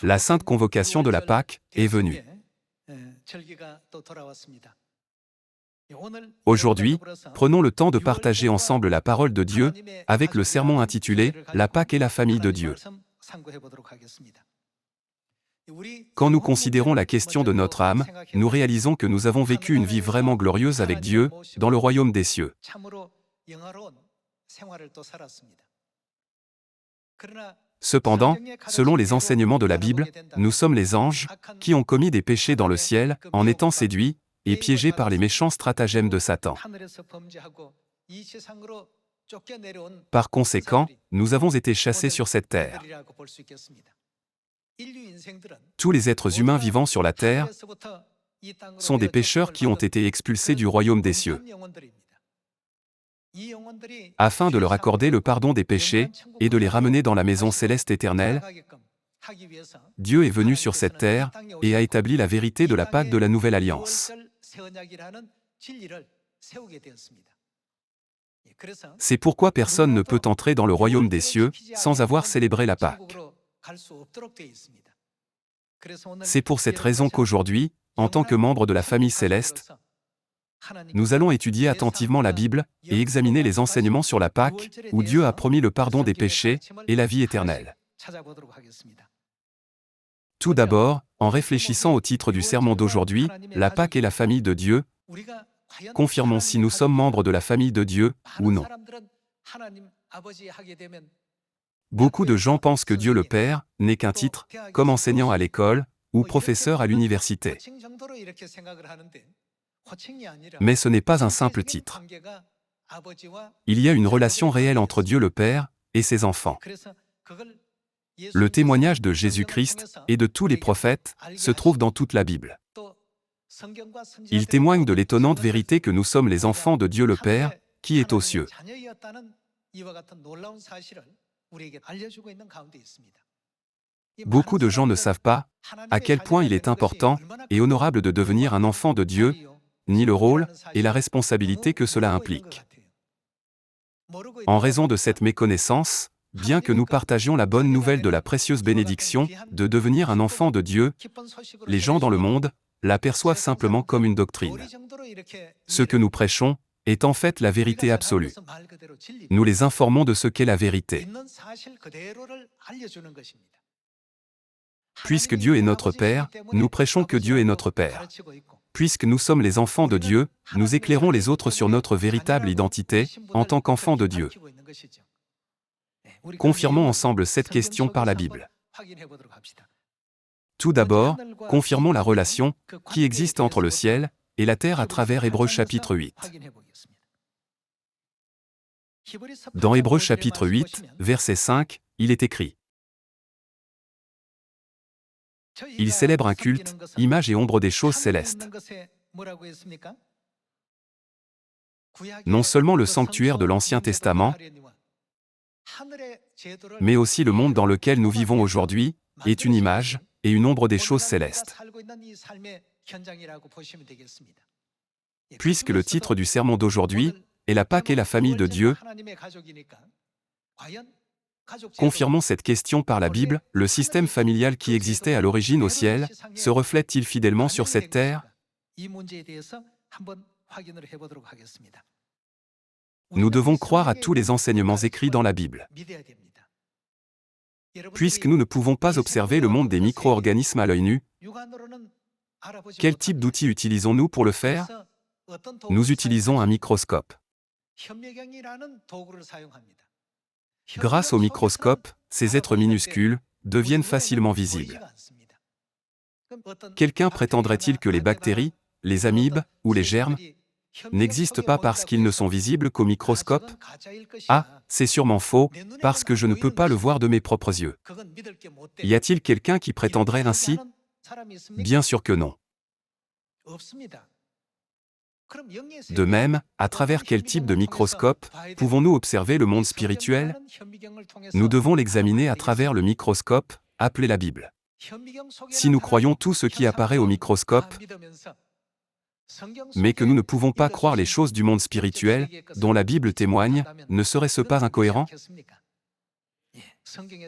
La sainte convocation de la Pâque est venue. Aujourd'hui, prenons le temps de partager ensemble la parole de Dieu avec le sermon intitulé « La Pâque et la famille de Dieu ». Quand nous considérons la question de notre âme, nous réalisons que nous avons vécu une vie vraiment glorieuse avec Dieu, dans le royaume des cieux. Cependant, selon les enseignements de la Bible, nous sommes les anges qui ont commis des péchés dans le ciel en étant séduits et piégés par les méchants stratagèmes de Satan. Par conséquent, nous avons été chassés sur cette terre. Tous les êtres humains vivant sur la terre sont des pécheurs qui ont été expulsés du royaume des cieux. Afin de leur accorder le pardon des péchés et de les ramener dans la maison céleste éternelle, Dieu est venu sur cette terre et a établi la vérité de la Pâque de la Nouvelle Alliance. C'est pourquoi personne ne peut entrer dans le royaume des cieux sans avoir célébré la Pâque. C'est pour cette raison qu'aujourd'hui, en tant que membres de la famille céleste, nous allons étudier attentivement la Bible et examiner les enseignements sur la Pâque, où Dieu a promis le pardon des péchés et la vie éternelle. Tout d'abord, en réfléchissant au titre du sermon d'aujourd'hui, la Pâque et la famille de Dieu, confirmons si nous sommes membres de la famille de Dieu ou non. Beaucoup de gens pensent que Dieu le Père n'est qu'un titre, comme enseignant à l'école ou professeur à l'université. Mais ce n'est pas un simple titre. Il y a une relation réelle entre Dieu le Père et ses enfants. Le témoignage de Jésus-Christ et de tous les prophètes se trouve dans toute la Bible. Il témoigne de l'étonnante vérité que nous sommes les enfants de Dieu le Père, qui est aux cieux. Beaucoup de gens ne savent pas à quel point il est important et honorable de devenir un enfant de Dieu, ni le rôle et la responsabilité que cela implique. En raison de cette méconnaissance, bien que nous partagions la bonne nouvelle de la précieuse bénédiction de devenir un enfant de Dieu, les gens dans le monde l'aperçoivent simplement comme une doctrine. Ce que nous prêchons est en fait la vérité absolue. Nous les informons de ce qu'est la vérité. Puisque Dieu est notre Père, nous prêchons que Dieu est notre Père. Puisque nous sommes les enfants de Dieu, nous éclairons les autres sur notre véritable identité, en tant qu'enfants de Dieu. Confirmons ensemble cette question par la Bible. Tout d'abord, confirmons la relation qui existe entre le ciel et la terre à travers Hébreux chapitre 8. Dans Hébreux chapitre 8, verset 5, il est écrit: Il célèbre un culte, image et ombre des choses célestes. Non seulement le sanctuaire de l'Ancien Testament, mais aussi le monde dans lequel nous vivons aujourd'hui, est une image et une ombre des choses célestes. Puisque le titre du sermon d'aujourd'hui est la Pâque et la famille de Dieu, confirmons cette question par la Bible. Le système familial qui existait à l'origine au ciel se reflète-t-il fidèlement sur cette terre? Nous devons croire à tous les enseignements écrits dans la Bible. Puisque nous ne pouvons pas observer le monde des micro-organismes à l'œil nu, quel type d'outils utilisons-nous pour le faire? Nous utilisons un microscope. Grâce au microscope, ces êtres minuscules deviennent facilement visibles. Quelqu'un prétendrait-il que les bactéries, les amibes ou les germes n'existent pas parce qu'ils ne sont visibles qu'au microscope? Ah, c'est sûrement faux, parce que je ne peux pas le voir de mes propres yeux. Y a-t-il quelqu'un qui prétendrait ainsi? Bien sûr que non. De même, à travers quel type de microscope pouvons-nous observer le monde spirituel? Nous devons l'examiner à travers le microscope, appelé la Bible. Si nous croyons tout ce qui apparaît au microscope, mais que nous ne pouvons pas croire les choses du monde spirituel, dont la Bible témoigne, ne serait-ce pas incohérent?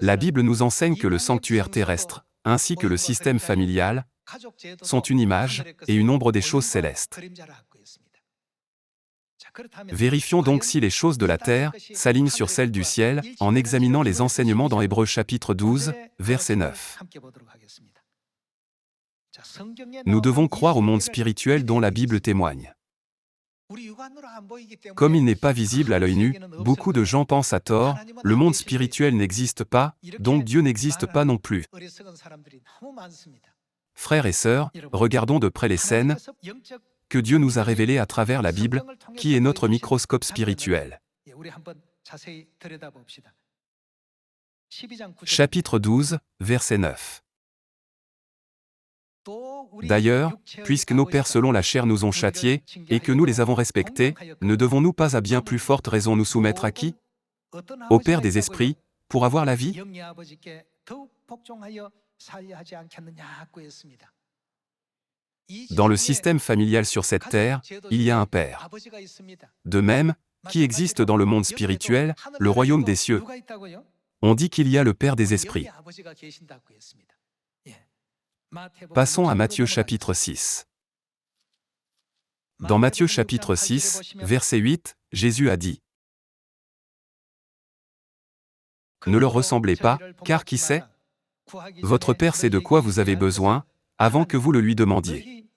La Bible nous enseigne que le sanctuaire terrestre, ainsi que le système familial, sont une image et une ombre des choses célestes. Vérifions donc si les choses de la terre s'alignent sur celles du ciel en examinant les enseignements dans Hébreux chapitre 12, verset 9. Nous devons croire au monde spirituel dont la Bible témoigne. Comme il n'est pas visible à l'œil nu, beaucoup de gens pensent à tort, le monde spirituel n'existe pas, donc Dieu n'existe pas non plus. Frères et sœurs, regardons de près les scènes que Dieu nous a révélées à travers la Bible, qui est notre microscope spirituel. Chapitre 12, verset 9. D'ailleurs, puisque nos pères selon la chair nous ont châtiés, et que nous les avons respectés, ne devons-nous pas à bien plus forte raison nous soumettre à qui? Au Père des esprits, pour avoir la vie? Dans le système familial sur cette terre, il y a un Père. De même, qui existe dans le monde spirituel, le royaume des cieux? On dit qu'il y a le Père des esprits. Passons à Matthieu chapitre 6. Dans Matthieu chapitre 6, verset 8, Jésus a dit: « Ne leur ressemblez pas, car qui sait? Votre Père sait de quoi vous avez besoin, avant que vous le lui demandiez.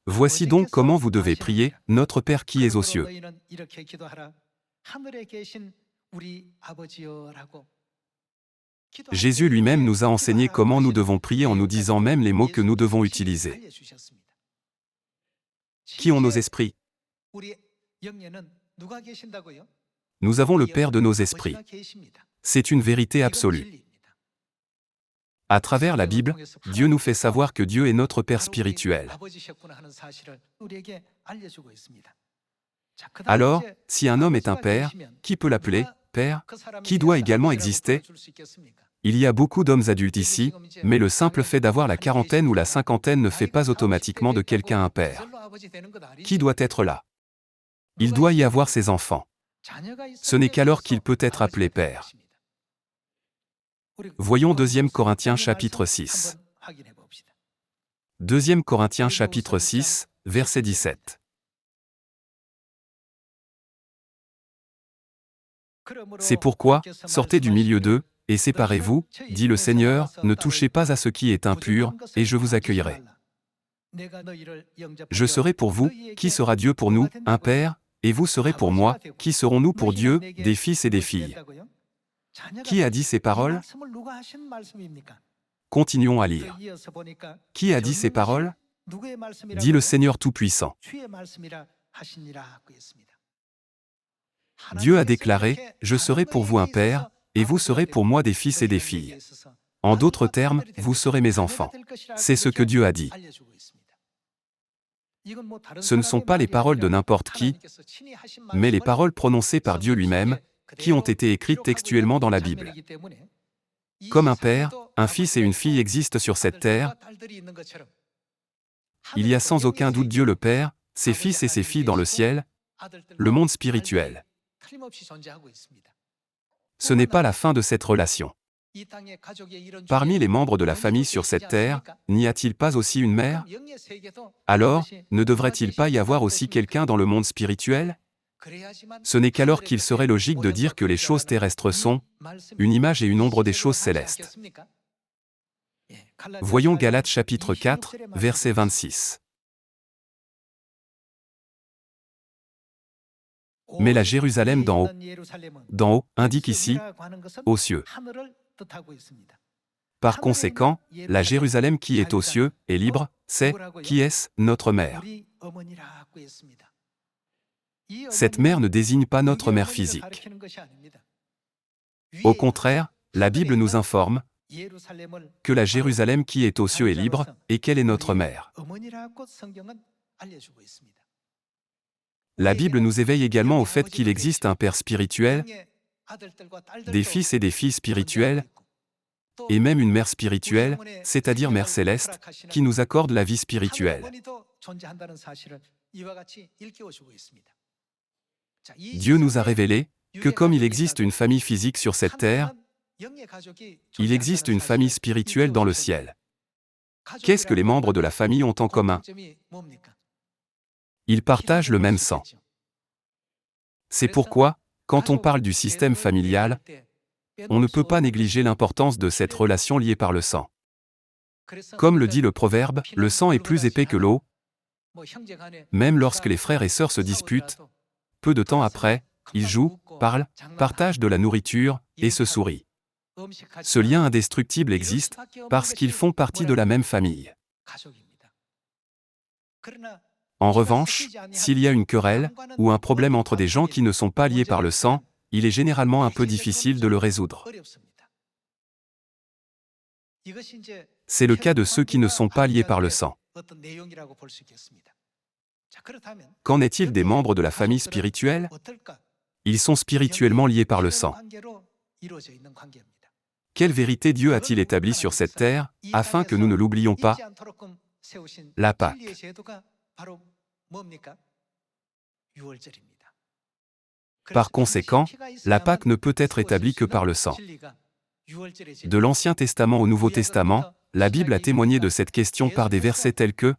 Voici donc comment vous devez prier, notre Père qui es aux cieux. » Jésus lui-même nous a enseigné comment nous devons prier en nous disant même les mots que nous devons utiliser. Qui ont nos esprits? Nous avons le Père de nos esprits. C'est une vérité absolue. À travers la Bible, Dieu nous fait savoir que Dieu est notre Père spirituel. Alors, si un homme est un père, qui peut l'appeler Père? Qui doit également exister? Il y a beaucoup d'hommes adultes ici, mais le simple fait d'avoir la quarantaine ou la cinquantaine ne fait pas automatiquement de quelqu'un un père. Qui doit être là? Il doit y avoir ses enfants. Ce n'est qu'alors qu'il peut être appelé père. Voyons 2 Corinthiens chapitre 6. 2 Corinthiens chapitre 6, verset 17. C'est pourquoi, sortez du milieu d'eux, et séparez-vous, dit le Seigneur, ne touchez pas à ce qui est impur, et je vous accueillerai. Je serai pour vous, qui sera Dieu pour nous, un Père, et vous serez pour moi, qui serons-nous pour Dieu, des fils et des filles. Qui a dit ces paroles? Continuons à lire. Qui a dit ces paroles? Dit le Seigneur Tout-Puissant. Dieu a déclaré, « Je serai pour vous un père, et vous serez pour moi des fils et des filles. » En d'autres termes, vous serez mes enfants. C'est ce que Dieu a dit. Ce ne sont pas les paroles de n'importe qui, mais les paroles prononcées par Dieu lui-même, qui ont été écrites textuellement dans la Bible. Comme un père, un fils et une fille existent sur cette terre, il y a sans aucun doute Dieu le Père, ses fils et ses filles dans le ciel, le monde spirituel. Ce n'est pas la fin de cette relation. Parmi les membres de la famille sur cette terre, n'y a-t-il pas aussi une mère? Alors, ne devrait-il pas y avoir aussi quelqu'un dans le monde spirituel? Ce n'est qu'alors qu'il serait logique de dire que les choses terrestres sont une image et une ombre des choses célestes. Voyons Galates chapitre 4, verset 26. Mais la Jérusalem d'en haut, indique ici, aux cieux. Par conséquent, la Jérusalem qui est aux cieux, est libre, c'est, qui est-ce, notre mère. Cette mère ne désigne pas notre mère physique. Au contraire, la Bible nous informe que la Jérusalem qui est aux cieux est libre, et qu'elle est notre mère. La Bible nous éveille également au fait qu'il existe un Père spirituel, des fils et des filles spirituels, et même une mère spirituelle, c'est-à-dire Mère céleste, qui nous accorde la vie spirituelle. Dieu nous a révélé que comme il existe une famille physique sur cette terre, Il existe une famille spirituelle dans le ciel. Qu'est-ce que les membres de la famille ont en commun? Ils partagent le même sang. C'est pourquoi, quand on parle du système familial, on ne peut pas négliger l'importance de cette relation liée par le sang. Comme le dit le proverbe, le sang est plus épais que l'eau. Même lorsque les frères et sœurs se disputent, peu de temps après, ils jouent, parlent, partagent de la nourriture et se sourient. Ce lien indestructible existe parce qu'ils font partie de la même famille. En revanche, s'il y a une querelle ou un problème entre des gens qui ne sont pas liés par le sang, il est généralement un peu difficile de le résoudre. C'est le cas de ceux qui ne sont pas liés par le sang. Qu'en est-il des membres de la famille spirituelle? Ils sont spirituellement liés par le sang. Quelle vérité Dieu a-t-il établie sur cette terre, afin que nous ne l'oublions pas? La Pâque. Par conséquent, la Pâque ne peut être établie que par le sang. De l'Ancien Testament au Nouveau Testament, la Bible a témoigné de cette question par des versets tels que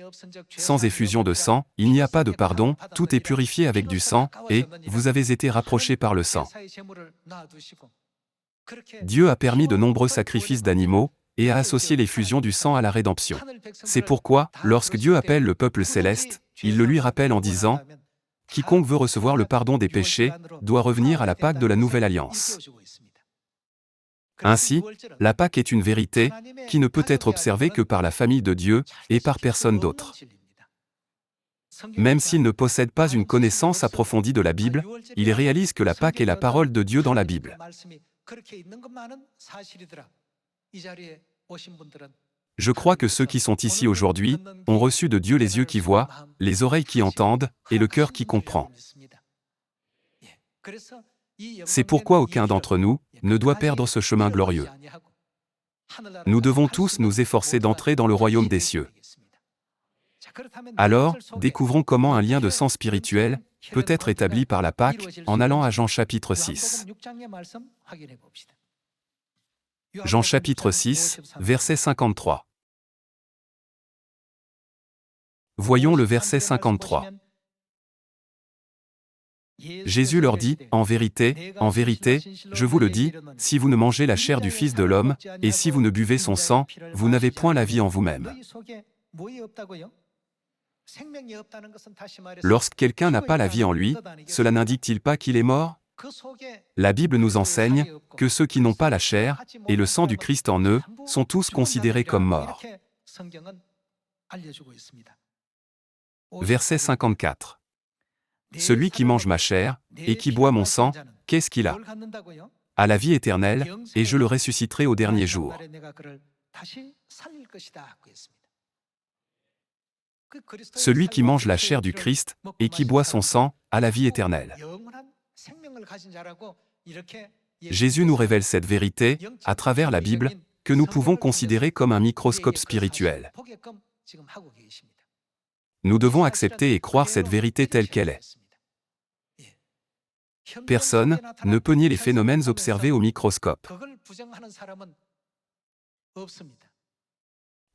« Sans effusion de sang, il n'y a pas de pardon, tout est purifié avec du sang, et vous avez été rapprochés par le sang. » Dieu a permis de nombreux sacrifices d'animaux, et a associé l'effusion du sang à la rédemption. C'est pourquoi, lorsque Dieu appelle le peuple céleste, il le lui rappelle en disant « Quiconque veut recevoir le pardon des péchés, doit revenir à la Pâque de la Nouvelle Alliance. » Ainsi, la Pâque est une vérité qui ne peut être observée que par la famille de Dieu et par personne d'autre. Même s'il ne possède pas une connaissance approfondie de la Bible, il réalise que la Pâque est la parole de Dieu dans la Bible. Je crois que ceux qui sont ici aujourd'hui ont reçu de Dieu les yeux qui voient, les oreilles qui entendent et le cœur qui comprend. C'est pourquoi aucun d'entre nous ne doit perdre ce chemin glorieux. Nous devons tous nous efforcer d'entrer dans le royaume des cieux. Alors, découvrons comment un lien de sang spirituel peut être établi par la Pâque en allant à Jean chapitre 6. Jean chapitre 6, verset 53. Voyons le verset 53. Jésus leur dit, en vérité, je vous le dis, si vous ne mangez la chair du Fils de l'homme, et si vous ne buvez son sang, vous n'avez point la vie en vous-même. Lorsque quelqu'un n'a pas la vie en lui, cela n'indique-t-il pas qu'il est mort? La Bible nous enseigne que ceux qui n'ont pas la chair et le sang du Christ en eux sont tous considérés comme morts. Verset 54. Celui qui mange ma chair et qui boit mon sang, qu'est-ce qu'il a? À la vie éternelle, et je le ressusciterai au dernier jour. Celui qui mange la chair du Christ et qui boit son sang a la vie éternelle. Jésus nous révèle cette vérité, à travers la Bible, que nous pouvons considérer comme un microscope spirituel. Nous devons accepter et croire cette vérité telle qu'elle est. Personne ne peut nier les phénomènes observés au microscope.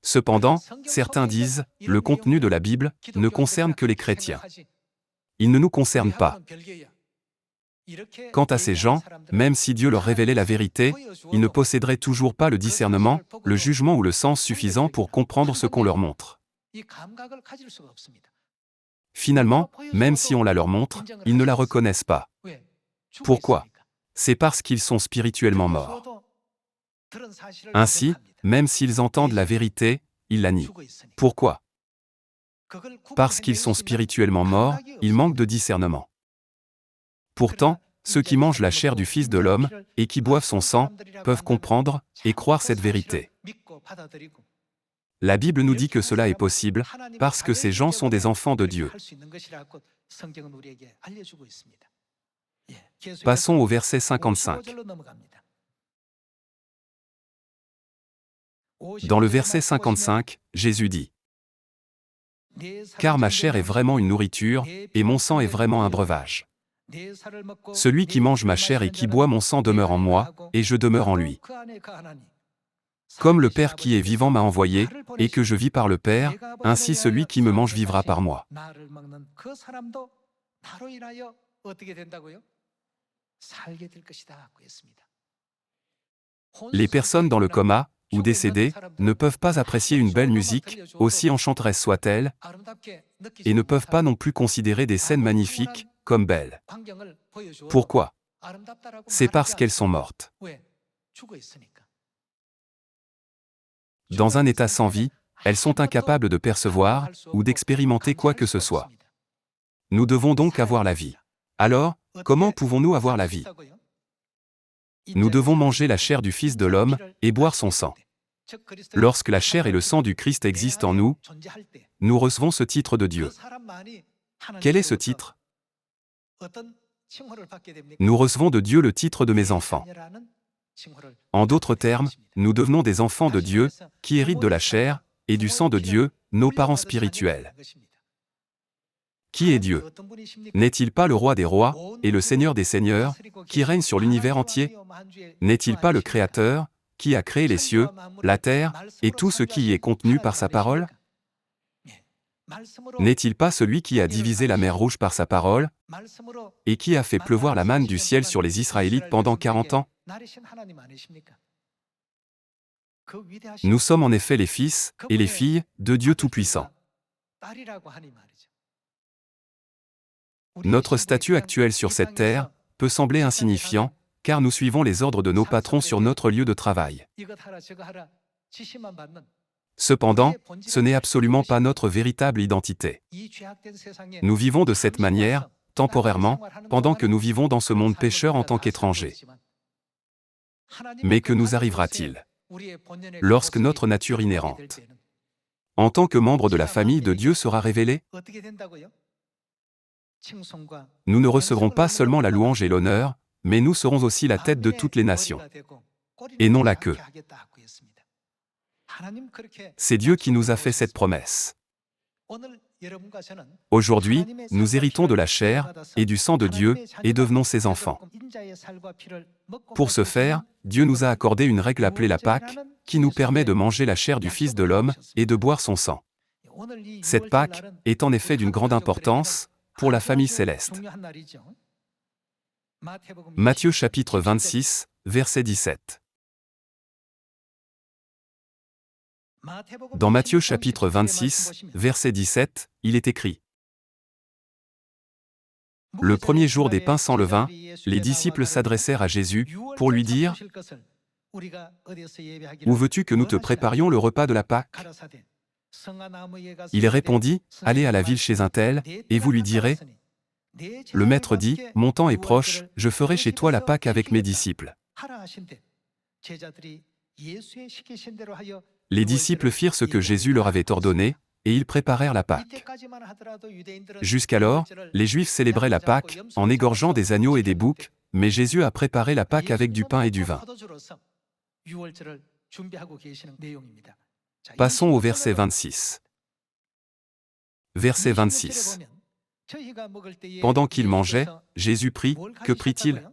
Cependant, certains disent, le contenu de la Bible ne concerne que les chrétiens. Il ne nous concerne pas. Quant à ces gens, même si Dieu leur révélait la vérité, ils ne posséderaient toujours pas le discernement, le jugement ou le sens suffisant pour comprendre ce qu'on leur montre. Finalement, même si on la leur montre, ils ne la reconnaissent pas. Pourquoi? C'est parce qu'ils sont spirituellement morts. Ainsi, même s'ils entendent la vérité, ils la nient. Pourquoi? Parce qu'ils sont spirituellement morts, ils manquent de discernement. Pourtant, ceux qui mangent la chair du Fils de l'homme et qui boivent son sang peuvent comprendre et croire cette vérité. La Bible nous dit que cela est possible parce que ces gens sont des enfants de Dieu. Passons au verset 55. Dans le verset 55, Jésus dit « Car ma chair est vraiment une nourriture, et mon sang est vraiment un breuvage. Celui qui mange ma chair et qui boit mon sang demeure en moi, et je demeure en lui. Comme le Père qui est vivant m'a envoyé, et que je vis par le Père, ainsi celui qui me mange vivra par moi. Les personnes dans le coma, ou décédées, ne peuvent pas apprécier une belle musique, aussi enchanteresse soit-elle, et ne peuvent pas non plus considérer des scènes magnifiques, comme belles. Pourquoi? C'est parce qu'elles sont mortes. Dans un état sans vie, elles sont incapables de percevoir, ou d'expérimenter quoi que ce soit. Nous devons donc avoir la vie. Alors, comment pouvons-nous avoir la vie? Nous devons manger la chair du Fils de l'homme, et boire son sang. Lorsque la chair et le sang du Christ existent en nous, nous recevons ce titre de Dieu. Quel est ce titre? Nous recevons de Dieu le titre de mes enfants. En d'autres termes, nous devenons des enfants de Dieu, qui héritent de la chair, et du sang de Dieu, nos parents spirituels. Qui est Dieu? N'est-il pas le roi des rois, et le Seigneur des seigneurs, qui règne sur l'univers entier? N'est-il pas le Créateur, qui a créé les cieux, la terre, et tout ce qui y est contenu par sa parole? N'est-il pas celui qui a divisé la mer Rouge par sa parole, et qui a fait pleuvoir la manne du ciel sur les Israélites pendant 40 ans? Nous sommes en effet les fils et les filles de Dieu Tout-Puissant. Notre statut actuel sur cette terre peut sembler insignifiant, car nous suivons les ordres de nos patrons sur notre lieu de travail. Cependant, ce n'est absolument pas notre véritable identité. Nous vivons de cette manière, temporairement, pendant que nous vivons dans ce monde pécheur en tant qu'étrangers. Mais que nous arrivera-t-il lorsque notre nature inhérente, en tant que membre de la famille de Dieu, sera révélée? Nous ne recevrons pas seulement la louange et l'honneur, mais nous serons aussi la tête de toutes les nations, et non la queue. C'est Dieu qui nous a fait cette promesse. Aujourd'hui, nous héritons de la chair et du sang de Dieu et devenons ses enfants. Pour ce faire, Dieu nous a accordé une règle appelée la Pâque, qui nous permet de manger la chair du Fils de l'homme et de boire son sang. Cette Pâque est en effet d'une grande importance pour la famille céleste. Matthieu chapitre 26, verset 17. Dans Matthieu chapitre 26, verset 17, il est écrit: Le premier jour des pains sans levain, les disciples s'adressèrent à Jésus pour lui dire: Où veux-tu que nous te préparions le repas de la Pâque? Il répondit: Allez à la ville chez un tel, et vous lui direz: Le maître dit, mon temps est proche, je ferai chez toi la Pâque avec mes disciples. Les disciples firent ce que Jésus leur avait ordonné, et ils préparèrent la Pâque. Jusqu'alors, les Juifs célébraient la Pâque en égorgeant des agneaux et des boucs, mais Jésus a préparé la Pâque avec du pain et du vin. Passons au verset 26. Verset 26. Pendant qu'il mangeait, Jésus prit, que prit-il?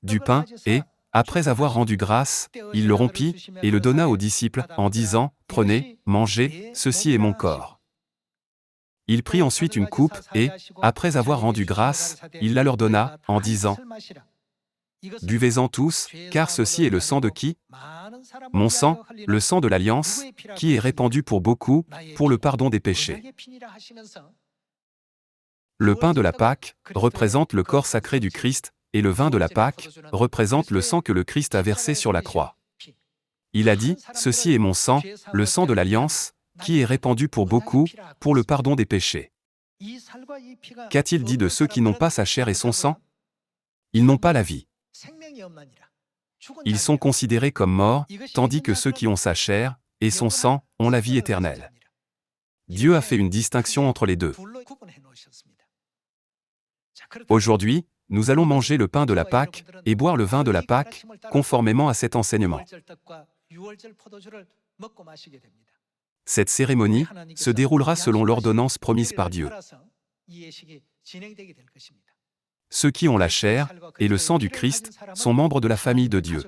Du pain, et, après avoir rendu grâce, il le rompit, et le donna aux disciples, en disant: Prenez, mangez, ceci est mon corps. Il prit ensuite une coupe, et, après avoir rendu grâce, il la leur donna, en disant: Buvez-en tous, car ceci est le sang de qui? Mon sang, le sang de l'Alliance, qui est répandu pour beaucoup, pour le pardon des péchés. Le pain de la Pâque représente le corps sacré du Christ, et le vin de la Pâque représente le sang que le Christ a versé sur la croix. Il a dit: Ceci est mon sang, le sang de l'Alliance, qui est répandu pour beaucoup, pour le pardon des péchés. Qu'a-t-il dit de ceux qui n'ont pas sa chair et son sang? Ils n'ont pas la vie. Ils sont considérés comme morts, tandis que ceux qui ont sa chair et son sang ont la vie éternelle. Dieu a fait une distinction entre les deux. Aujourd'hui, nous allons manger le pain de la Pâque et boire le vin de la Pâque, conformément à cet enseignement. Cette cérémonie se déroulera selon l'ordonnance promise par Dieu. ceux qui ont la chair et le sang du Christ sont membres de la famille de Dieu.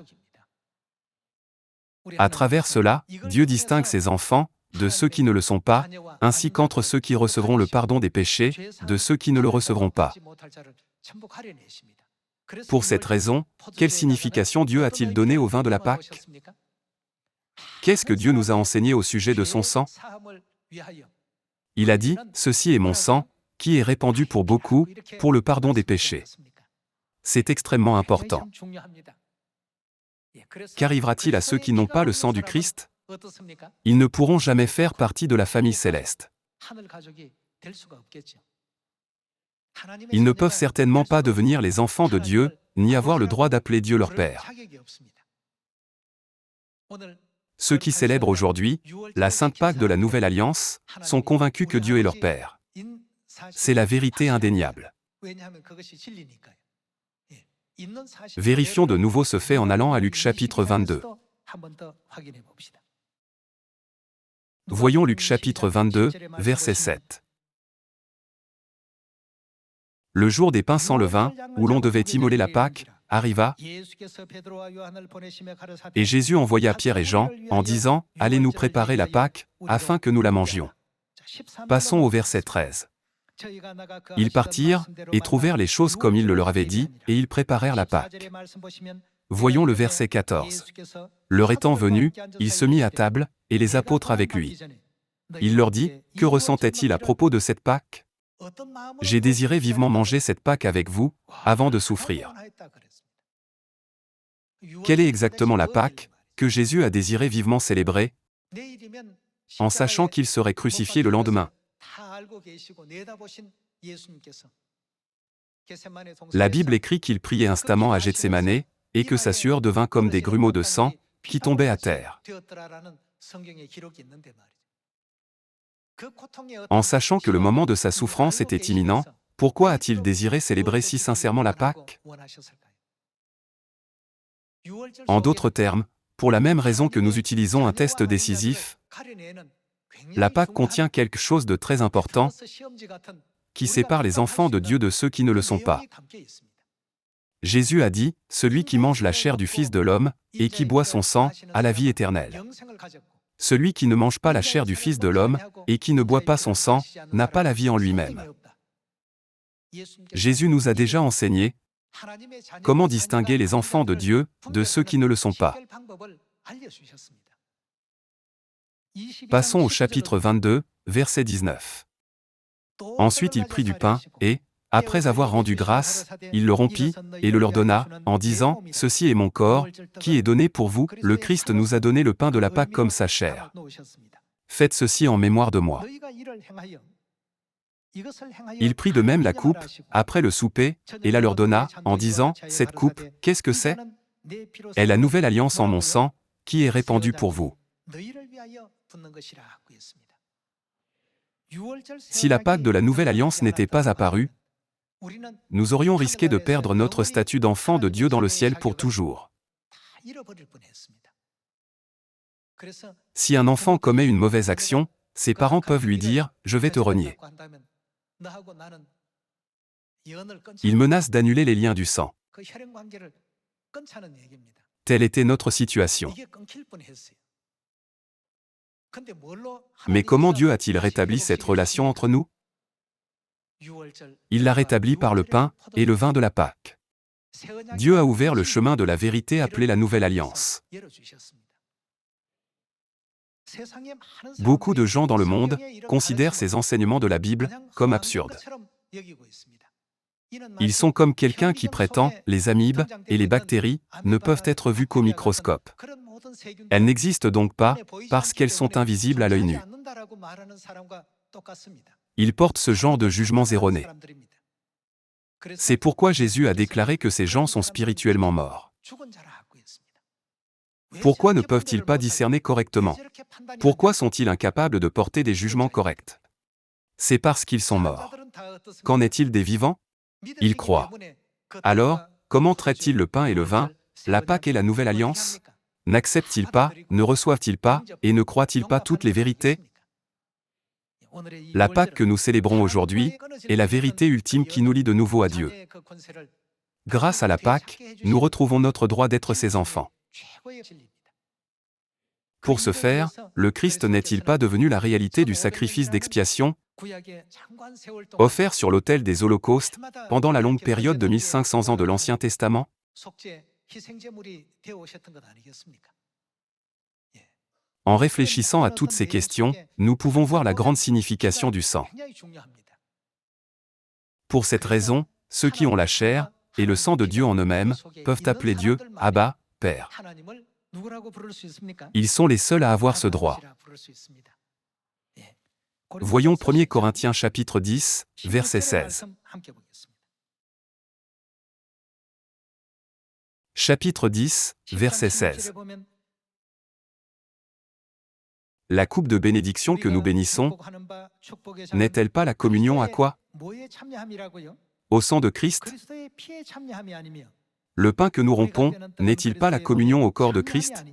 À travers cela, Dieu distingue ses enfants de ceux qui ne le sont pas, ainsi qu'entre ceux qui recevront le pardon des péchés, de ceux qui ne le recevront pas. Pour cette raison, quelle signification Dieu a-t-il donnée au vin de la Pâque? Qu'est-ce que Dieu nous a enseigné au sujet de son sang? Il a dit, « Ceci est mon sang, qui est répandu pour beaucoup, pour le pardon des péchés. » C'est extrêmement important. Qu'arrivera-t-il à ceux qui n'ont pas le sang du Christ? Ils ne pourront jamais faire partie de la famille céleste. Ils ne peuvent certainement pas devenir les enfants de Dieu, ni avoir le droit d'appeler Dieu leur Père. Ceux qui célèbrent aujourd'hui la Sainte Pâque de la Nouvelle Alliance sont convaincus que Dieu est leur Père. C'est la vérité indéniable. Vérifions de nouveau ce fait en allant à Luc chapitre 22. Voyons Luc chapitre 22, verset 7. Le jour des pains sans levain, où l'on devait immoler la Pâque, arriva, et Jésus envoya Pierre et Jean, en disant, « Allez nous préparer la Pâque, afin que nous la mangions. » Passons au verset 13. Ils partirent, et trouvèrent les choses comme il le leur avait dit, et ils préparèrent la Pâque. Voyons le verset 14. L'heure étant venue, il se mit à table, et les apôtres avec lui. Il leur dit, « Que ressentait-il à propos de cette Pâque? J'ai désiré vivement manger cette Pâque avec vous, avant de souffrir. » Quelle est exactement la Pâque que Jésus a désiré vivement célébrer, en sachant qu'il serait crucifié le lendemain? La Bible écrit qu'il priait instamment à Gethsémanê, et que sa sueur devint comme des grumeaux de sang, qui tombaient à terre. En sachant que le moment de sa souffrance était imminent, pourquoi a-t-il désiré célébrer si sincèrement la Pâque? En d'autres termes, pour la même raison que nous utilisons un test décisif, la Pâque contient quelque chose de très important qui sépare les enfants de Dieu de ceux qui ne le sont pas. Jésus a dit, « Celui qui mange la chair du Fils de l'homme, et qui boit son sang, a la vie éternelle. Celui qui ne mange pas la chair du Fils de l'homme, et qui ne boit pas son sang, n'a pas la vie en lui-même. » Jésus nous a déjà enseigné comment distinguer les enfants de Dieu de ceux qui ne le sont pas. Passons au chapitre 22, verset 19. Ensuite il prit du pain, et, après avoir rendu grâce, il le rompit, et le leur donna, en disant, « Ceci est mon corps, qui est donné pour vous, le Christ nous a donné le pain de la Pâque comme sa chair. Faites ceci en mémoire de moi. » Il prit de même la coupe, après le souper, et la leur donna, en disant, « Cette coupe, qu'est-ce que c'est? Est la nouvelle alliance en mon sang, qui est répandue pour vous. » Si la Pâque de la Nouvelle Alliance n'était pas apparue, nous aurions risqué de perdre notre statut d'enfant de Dieu dans le ciel pour toujours. Si un enfant commet une mauvaise action, ses parents peuvent lui dire « Je vais te renier ». Ils menacent d'annuler les liens du sang. Telle était notre situation. Mais comment Dieu a-t-il rétabli cette relation entre nous? Il l'a rétablie par le pain et le vin de la Pâque. Dieu a ouvert le chemin de la vérité appelée la Nouvelle Alliance. Beaucoup de gens dans le monde considèrent ces enseignements de la Bible comme absurdes. Ils sont comme quelqu'un qui prétend « les amibes et les bactéries ne peuvent être vues qu'au microscope. Elles n'existent donc pas parce qu'elles sont invisibles à l'œil nu. » Ils portent ce genre de jugements erronés. C'est pourquoi Jésus a déclaré que ces gens sont spirituellement morts. Pourquoi ne peuvent-ils pas discerner correctement? Pourquoi sont-ils incapables de porter des jugements corrects? C'est parce qu'ils sont morts. Qu'en est-il des vivants? Ils croient. Alors, comment traitent-ils le pain et le vin, la Pâque et la Nouvelle Alliance? N'acceptent-ils pas, ne reçoivent-ils pas, et ne croient-ils pas toutes les vérités? La Pâque que nous célébrons aujourd'hui est la vérité ultime qui nous lie de nouveau à Dieu. Grâce à la Pâque, nous retrouvons notre droit d'être ses enfants. Pour ce faire, le Christ n'est-il pas devenu la réalité du sacrifice d'expiation offert sur l'autel des holocaustes pendant la longue période de 1500 ans de l'Ancien Testament? En réfléchissant à toutes ces questions, nous pouvons voir la grande signification du sang. Pour cette raison, ceux qui ont la chair et le sang de Dieu en eux-mêmes peuvent appeler Dieu Abba, Père. Ils sont les seuls à avoir ce droit. Voyons 1 Corinthiens chapitre 10, verset 16. Chapitre 10, verset 16. La coupe de bénédiction que nous bénissons, n'est-elle pas la communion à quoi? Au sang de Christ? Le pain que nous rompons, n'est-il pas la communion au corps de Christ?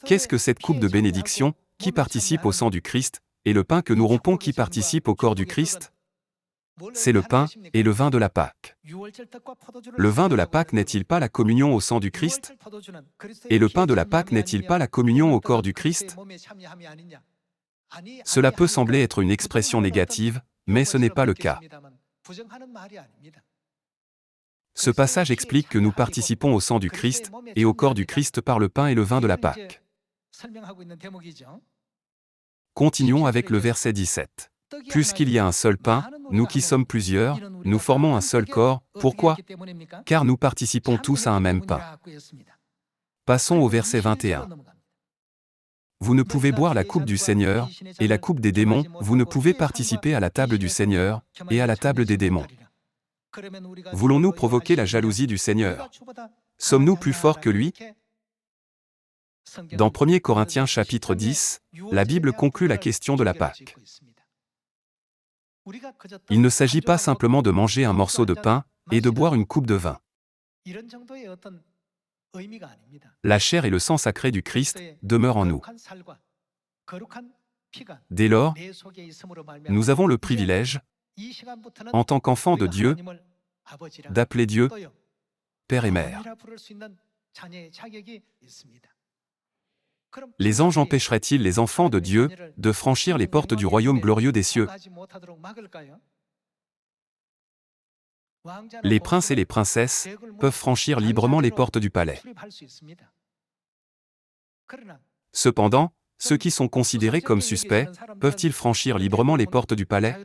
Qu'est-ce que cette coupe de bénédiction, qui participe au sang du Christ, et le pain que nous rompons qui participe au corps du Christ? C'est le pain et le vin de la Pâque. Le vin de la Pâque n'est-il pas la communion au sang du Christ? Et le pain de la Pâque n'est-il pas la communion au corps du Christ? Cela peut sembler être une expression négative, mais ce n'est pas le cas. Ce passage explique que nous participons au sang du Christ et au corps du Christ par le pain et le vin de la Pâque. Continuons avec le verset 17. Puisqu'il y a un seul pain, nous qui sommes plusieurs, nous formons un seul corps. Pourquoi? Car nous participons tous à un même pain. Passons au verset 21. Vous ne pouvez boire la coupe du Seigneur et la coupe des démons, vous ne pouvez participer à la table du Seigneur et à la table des démons. Voulons-nous provoquer la jalousie du Seigneur? Sommes-nous plus forts que lui? Dans 1 Corinthiens chapitre 10, la Bible conclut la question de la Pâque. Il ne s'agit pas simplement de manger un morceau de pain et de boire une coupe de vin. La chair et le sang sacré du Christ demeurent en nous. Dès lors, nous avons le privilège, en tant qu'enfants de Dieu, d'appeler Dieu Père et Mère. Les anges empêcheraient-ils les enfants de Dieu de franchir les portes du royaume glorieux des cieux? Les princes et les princesses peuvent franchir librement les portes du palais. Cependant, ceux qui sont considérés comme suspects, peuvent-ils franchir librement les portes du palais?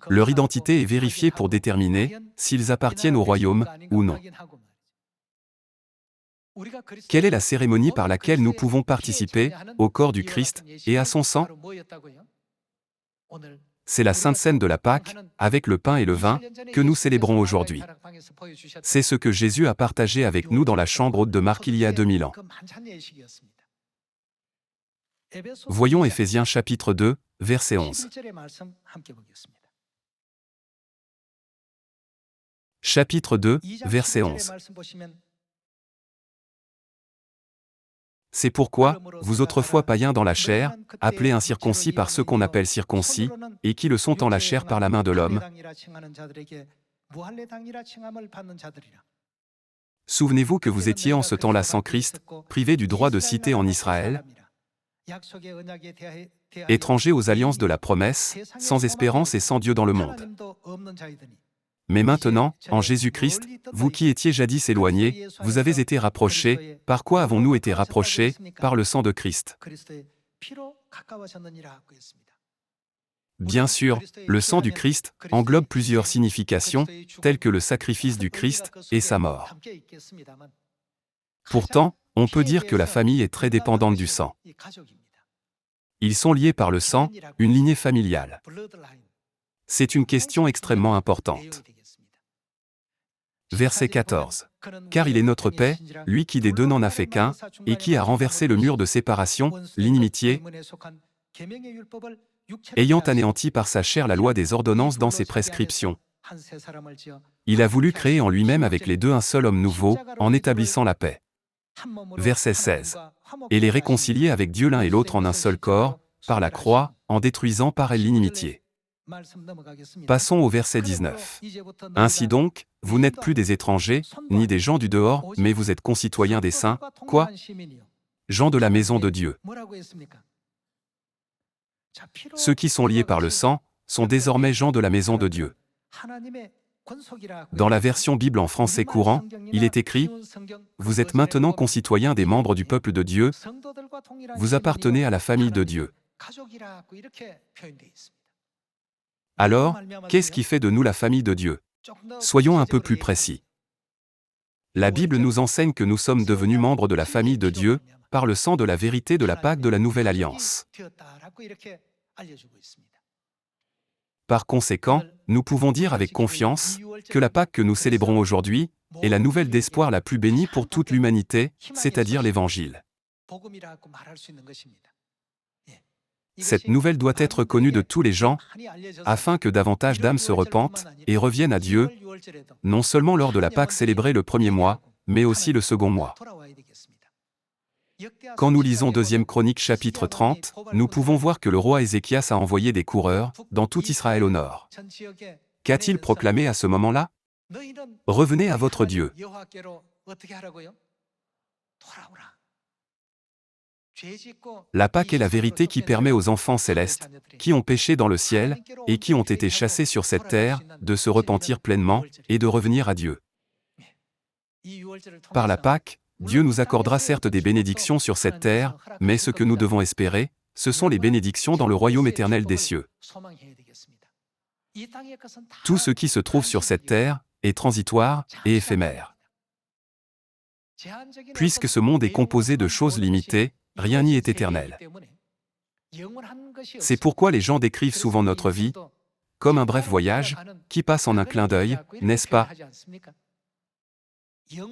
Leur identité est vérifiée pour déterminer s'ils appartiennent au royaume ou non. Quelle est la cérémonie par laquelle nous pouvons participer au corps du Christ et à son sang? C'est la Sainte Seine de la Pâque, avec le pain et le vin, que nous célébrons aujourd'hui. C'est ce que Jésus a partagé avec nous dans la chambre haute de Marc il y a 2000 ans. Voyons Éphésiens chapitre 2, verset 11. Chapitre 2, verset 11. C'est pourquoi, vous autrefois païens dans la chair, appelés incirconcis par ceux qu'on appelle circoncis, et qui le sont en la chair par la main de l'homme. Souvenez-vous que vous étiez en ce temps-là sans Christ, privés du droit de cité en Israël, étrangers aux alliances de la promesse, sans espérance et sans Dieu dans le monde. Mais maintenant, en Jésus-Christ, vous qui étiez jadis éloignés, vous avez été rapprochés. Par quoi avons-nous été rapprochés? Par le sang de Christ. Bien sûr, le sang du Christ englobe plusieurs significations, telles que le sacrifice du Christ et sa mort. Pourtant, on peut dire que la famille est très dépendante du sang. Ils sont liés par le sang, une lignée familiale. C'est une question extrêmement importante. Verset 14. Car il est notre paix, lui qui des deux n'en a fait qu'un, et qui a renversé le mur de séparation, l'inimitié, ayant anéanti par sa chair la loi des ordonnances dans ses prescriptions. Il a voulu créer en lui-même avec les deux un seul homme nouveau, en établissant la paix. Verset 16. Et les réconcilier avec Dieu l'un et l'autre en un seul corps, par la croix, en détruisant par elle l'inimitié. Passons au verset 19. Ainsi donc, vous n'êtes plus des étrangers, ni des gens du dehors, mais vous êtes concitoyens des saints, quoi? Gens de la maison de Dieu. Ceux qui sont liés par le sang sont désormais gens de la maison de Dieu. Dans la version Bible en français courant, il est écrit « Vous êtes maintenant concitoyens des membres du peuple de Dieu, vous appartenez à la famille de Dieu. » Alors, qu'est-ce qui fait de nous la famille de Dieu? Soyons un peu plus précis. La Bible nous enseigne que nous sommes devenus membres de la famille de Dieu par le sang de la vérité de la Pâque de la Nouvelle Alliance. Par conséquent, nous pouvons dire avec confiance que la Pâque que nous célébrons aujourd'hui est la nouvelle d'espoir la plus bénie pour toute l'humanité, c'est-à-dire l'Évangile. Cette nouvelle doit être connue de tous les gens, afin que davantage d'âmes se repentent et reviennent à Dieu, non seulement lors de la Pâque célébrée le premier mois, mais aussi le second mois. Quand nous lisons 2 Chroniques chapitre 30, nous pouvons voir que le roi Ézéchias a envoyé des coureurs dans tout Israël au nord. Qu'a-t-il proclamé à ce moment-là? Revenez à votre Dieu. La Pâque est la vérité qui permet aux enfants célestes, qui ont péché dans le ciel, et qui ont été chassés sur cette terre, de se repentir pleinement, et de revenir à Dieu. Par la Pâque, Dieu nous accordera certes des bénédictions sur cette terre, mais ce que nous devons espérer, ce sont les bénédictions dans le royaume éternel des cieux. Tout ce qui se trouve sur cette terre est transitoire et éphémère. Puisque ce monde est composé de choses limitées, rien n'y est éternel. C'est pourquoi les gens décrivent souvent notre vie comme un bref voyage qui passe en un clin d'œil, n'est-ce pas?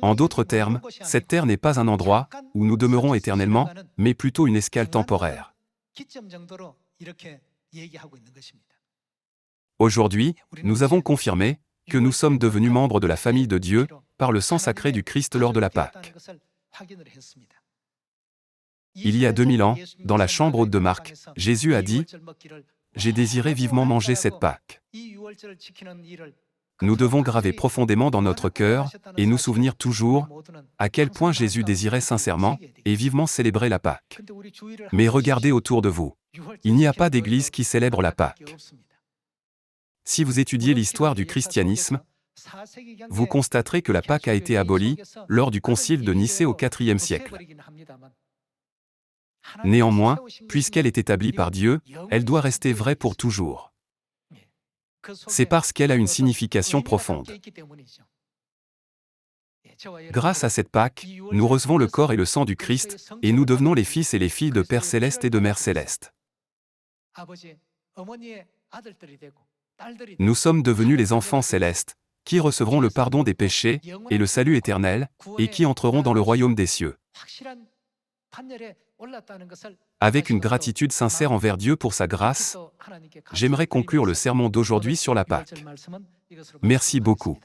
En d'autres termes, cette terre n'est pas un endroit où nous demeurons éternellement, mais plutôt une escale temporaire. Aujourd'hui, nous avons confirmé que nous sommes devenus membres de la famille de Dieu par le sang sacré du Christ lors de la Pâque. Il y a 2000 ans, dans la chambre haute de Marc, Jésus a dit « J'ai désiré vivement manger cette Pâque ». Nous devons graver profondément dans notre cœur et nous souvenir toujours à quel point Jésus désirait sincèrement et vivement célébrer la Pâque. Mais regardez autour de vous. Il n'y a pas d'église qui célèbre la Pâque. Si vous étudiez l'histoire du christianisme, vous constaterez que la Pâque a été abolie lors du concile de Nicée au IVe siècle. Néanmoins, puisqu'elle est établie par Dieu, elle doit rester vraie pour toujours. C'est parce qu'elle a une signification profonde. Grâce à cette Pâque, nous recevons le corps et le sang du Christ, et nous devenons les fils et les filles de Père Céleste et de Mère Céleste. Nous sommes devenus les enfants célestes, qui recevront le pardon des péchés et le salut éternel, et qui entreront dans le royaume des cieux. Avec une gratitude sincère envers Dieu pour sa grâce, j'aimerais conclure le sermon d'aujourd'hui sur la Pâque. Merci beaucoup.